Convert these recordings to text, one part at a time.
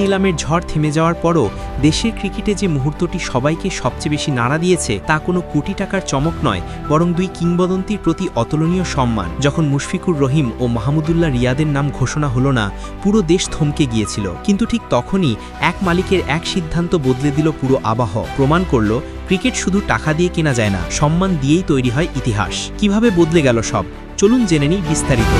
নিলামের ঝড় থেমে যাওয়ার পরও দেশের ক্রিকেটে যে মুহূর্তটি সবাইকে সবচেয়ে বেশি নাড়া দিয়েছে তা কোনো কোটি টাকার চমক নয়, বরং দুই কিংবদন্তির প্রতি অতুলনীয় সম্মান। যখন মুশফিকুর রহিম ও মাহমুদুল্লাহ রিয়াদের নাম ঘোষণা হলো না, পুরো দেশ থমকে গিয়েছিল। কিন্তু ঠিক তখনই এক মালিকের এক সিদ্ধান্ত বদলে দিল পুরো আবহ। প্রমাণ করল ক্রিকেট শুধু টাকা দিয়ে কেনা যায় না, সম্মান দিয়েই তৈরি হয় ইতিহাস। কিভাবে বদলে গেল সব, চলুন জেনে নিই বিস্তারিত।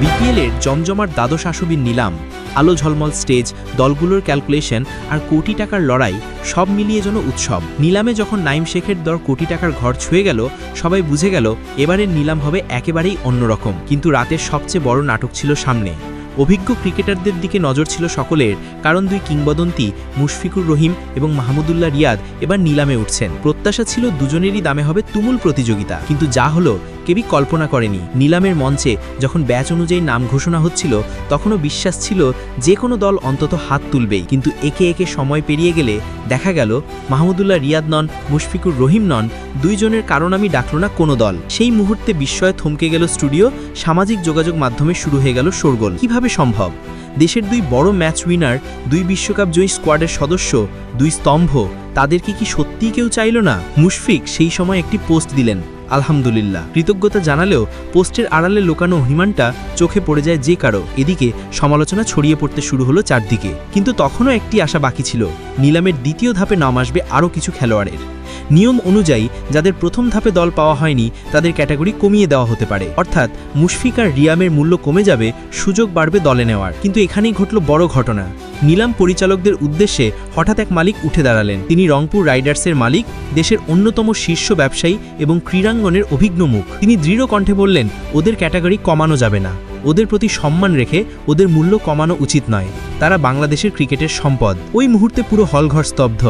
বিপিএলের জমজমার দ্বাদশ আসবির নিলাম, আলো ঝলমল স্টেজ, দলগুলোর ক্যালকুলেশন আর কোটি টাকার লড়াই সব মিলিয়ে যেন উৎসব। নিলামে যখন নাইম শেখের দর কোটি টাকার ঘর ছুঁয়ে গেল, সবাই বুঝে গেল এবারের নিলাম হবে একেবারেই অন্যরকম। কিন্তু রাতের সবচেয়ে বড় নাটক ছিল সামনে। অভিজ্ঞ ক্রিকেটারদের দিকে নজর ছিল সকলের, কারণ দুই কিংবদন্তি মুশফিকুর রহিম এবং মাহমুদুল্লাহ রিয়াদ এবার নিলামে উঠছেন। প্রত্যাশা ছিল দুজনেরই দামে হবে তুমুল প্রতিযোগিতা, কিন্তু যা হলো কেউই কল্পনা করেনি। নিলামের মঞ্চে যখন ব্যাচ অনুযায়ী নাম ঘোষণা হচ্ছিল, তখনও বিশ্বাস ছিল যে কোনো দল অন্তত হাত তুলবেই। কিন্তু একে একে সময় পেরিয়ে গেলে দেখা গেল মাহমুদুল্লাহ রিয়াদ নন, মুশফিকুর রহিম নন, দুইজনের কারণ আমি ডাকল না কোনো দল। সেই মুহূর্তে বিস্ময়ে থমকে গেল স্টুডিও, সামাজিক যোগাযোগ মাধ্যমে শুরু হয়ে গেল শোরগোল। কিভাবে সম্ভব? দেশের দুই বড় ম্যাচ উইনার, দুই বিশ্বকাপ জয়ী স্কোয়াডের সদস্য, দুই স্তম্ভ, তাদেরকে কি সত্যিই কেউ চাইল না? মুশফিক সেই সময় একটি পোস্ট দিলেন, আলহামদুলিল্লাহ। কৃতজ্ঞতা জানালেও পোস্টের আড়ালে লুকানো অভিমানটা চোখে পড়ে যায় যে কারো। এদিকে সমালোচনা ছড়িয়ে পড়তে শুরু হলো চারদিকে। কিন্তু তখনও একটি আশা বাকি ছিল, নিলামের দ্বিতীয় ধাপে নাম আসবে আরও কিছু খেলোয়াড়ের। নিয়ম অনুযায়ী যাদের প্রথম ধাপে দল পাওয়া হয়নি তাদের ক্যাটাগরি কমিয়ে দেওয়া হতে পারে, অর্থাৎ মুশফিক আর রিয়ামের মূল্য কমে যাবে, সুযোগ বাড়বে দলে নেওয়ার। কিন্তু এখানেই ঘটল বড় ঘটনা। নিলাম পরিচালকদের উদ্দেশ্যে হঠাৎ এক মালিক উঠে দাঁড়ালেন। তিনি রংপুর রাইডার্সের মালিক, দেশের অন্যতম শীর্ষ ব্যবসায়ী এবং ক্রীড়াঙ্গনের অভিজ্ঞ মুখ। তিনি দৃঢ় কণ্ঠে বললেন, ওদের ক্যাটাগরি কমানো যাবে না, ওদের প্রতি সম্মান রেখে ওদের মূল্য কমানো উচিত নয়। তারা বাংলাদেশের ক্রিকেটের সম্পদ। ওই মুহূর্তে পুরো হলঘর স্তব্ধ।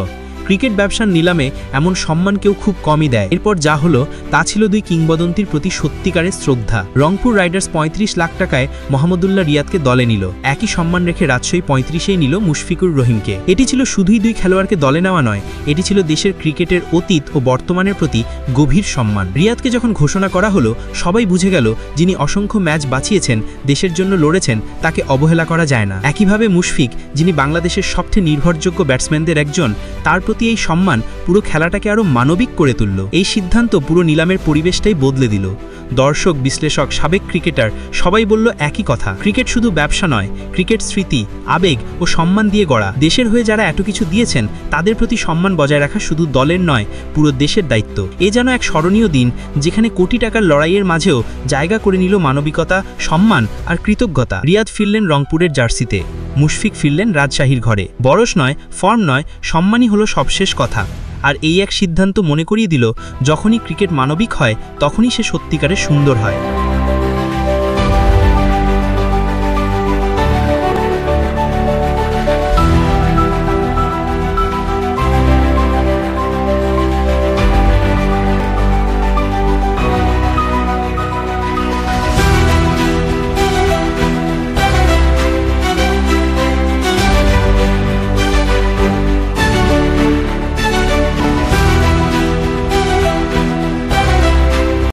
ক্রিকেট ব্যবসার নিলামে এমন সম্মান কেউ খুব কমই দেয়। এরপর যা হলো তা ছিল দুই কিংবদন্তির প্রতি সত্যিকারের শ্রদ্ধা। রংপুর রাইডার্স ৩৫ লাখ টাকায় মাহমুদুল্লাহ রিয়াদকে দলে নিল। একই সম্মান রেখে রাজশাহী ৩৫-এই নিল মুশফিকুর রহিমকে। এটি ছিল শুধুই দুই খেলোয়াড়কে দলে নেওয়া নয়, এটি ছিল দেশের ক্রিকেটের অতীত ও বর্তমানের প্রতি গভীর সম্মান। রিয়াদকে যখন ঘোষণা করা হলো, সবাই বুঝে গেল যিনি অসংখ্য ম্যাচ বাঁচিয়েছেন, দেশের জন্য লড়েছেন, তাকে অবহেলা করা যায় না। একইভাবে মুশফিক, যিনি বাংলাদেশের সবচেয়ে নির্ভরযোগ্য ব্যাটসম্যানদের একজন, তার প্রতি এই সম্মান পুরো খেলাটাকে আরও মানবিক করে তুলল। এই সিদ্ধান্ত পুরো নিলামের পরিবেশটাই বদলে দিল। দর্শক, বিশ্লেষক, সাবেক ক্রিকেটার সবাই বলল একই কথা, ক্রিকেট শুধু ব্যবসা নয়, ক্রিকেট স্মৃতি, আবেগ ও সম্মান দিয়ে গড়া। দেশের হয়ে যারা এত কিছু দিয়েছেন তাদের প্রতি সম্মান বজায় রাখা শুধু দলের নয়, পুরো দেশের দায়িত্ব। এ যেন এক স্মরণীয় দিন, যেখানে কোটি টাকার লড়াইয়ের মাঝেও জায়গা করে নিল মানবিকতা, সম্মান আর কৃতজ্ঞতা। রিয়াদ ফিরলেন রংপুরের জার্সিতে, মুশফিক ফিরলেন রাজশাহীর ঘরে। বয়স নয়, ফর্ম নয়, সম্মানই হলো সবশেষ কথা। আর এই এক সিদ্ধান্ত মনে করিয়ে দিল, যখনই ক্রিকেট মানবিক হয় তখনই সে সত্যিকারের সুন্দর হয়।